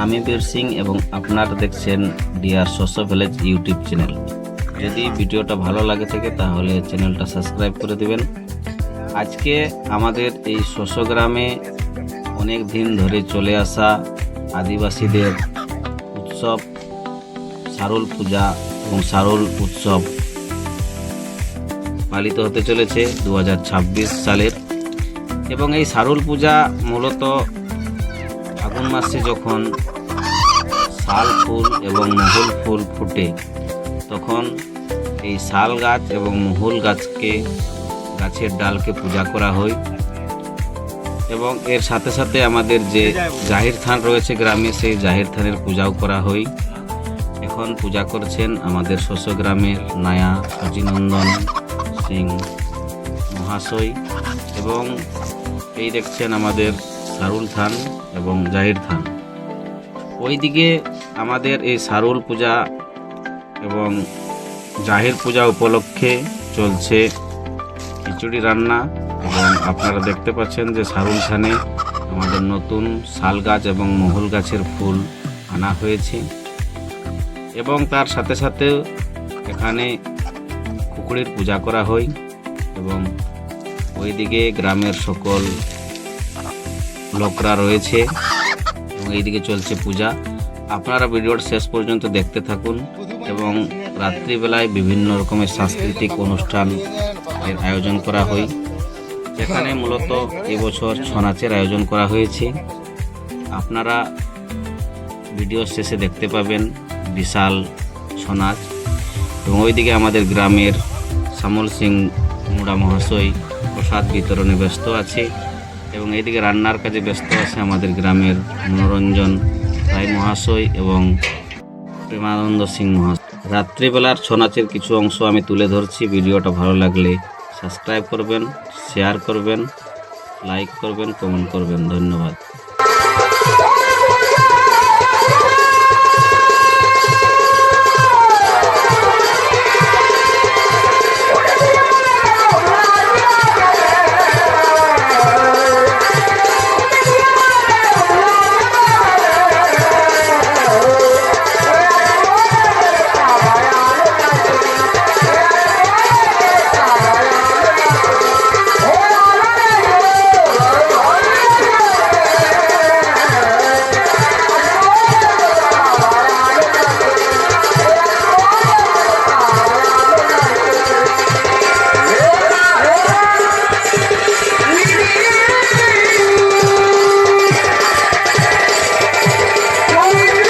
আমি বীর সিং এবং আপনারা দেখছেন ডিয়ার শস্য ভিলেজ ইউটিউব চ্যানেল। যদি ভিডিওটা ভালো লাগে থাকে তাহলে চ্যানেলটা সাবস্ক্রাইব করে দিবেন। আজকে আমাদের এই শস্য গ্রামে অনেক দিন ধরে চলে আসা আদিবাসীদের উৎসব সারুল পূজা এবং সারুল উৎসব পালিত হতে চলেছে 2026 সালের। এবং এই সারুল পূজা মূলত ফাগুন মাসে যখন শাল ফুল এবং মহুল ফুল ফুটে তখন এই শাল গাছ এবং মহুল গাছের ডালকে পূজা করা হয়। এবং এর সাথে সাথে আমাদের যে জাহির থান রয়েছে গ্রামে, সেই জাহির থানের পূজাও করা হয়। এখন পূজা করছেন আমাদের শস্য গ্রামের নায়া সচিনন্দন সিং মহাশয়। এবং এই দেখছেন আমাদের সারুল থান এবং জাহির থান। ওইদিকে আমাদের এই সারুল পূজা এবং জাহির পূজা উপলক্ষে চলছে খিচুড়ি রান্না। এবং আপনারা দেখতে পাচ্ছেন যে সারুল থানে আমাদের নতুন শাল গাছ এবং মহুল গাছের ফুল আনা হয়েছে। এবং তার সাথে সাথে এখানে কুকুরের পূজা করা হয়। এবং ওইদিকে গ্রামের সকল লোকরা রয়েছে এবং এইদিকে চলছে পূজা। আপনারা ভিডিওর শেষ পর্যন্ত দেখতে থাকুন। এবং রাত্রিবেলায় বিভিন্ন রকমের সাংস্কৃতিক অনুষ্ঠান এর আয়োজন করা হয়। যেখানে মূলত এবছর ছৌ নাচের আয়োজন করা হয়েছে। আপনারা ভিডিও শেষে দেখতে পাবেন বিশাল ছৌ নাচ। এবং ওইদিকে আমাদের গ্রামের শ্যামল সিং মুড়া মহাশয় প্রসাদ বিতরণে ব্যস্ত আছে। এবং এইদিকে রান্নার কাজে ব্যস্ত আছে আমাদের গ্রামের মনোরঞ্জন রায় মহাশয় এবং প্রেমানন্দ সিং মহাশয়। রাত্রিবেলার ছৌ নাচের কিছু অংশ আমি তুলে ধরছি। ভিডিওটা ভালো লাগলে সাবস্ক্রাইব করবেন, শেয়ার করবেন, লাইক করবেন, কমেন্ট করবেন। ধন্যবাদ।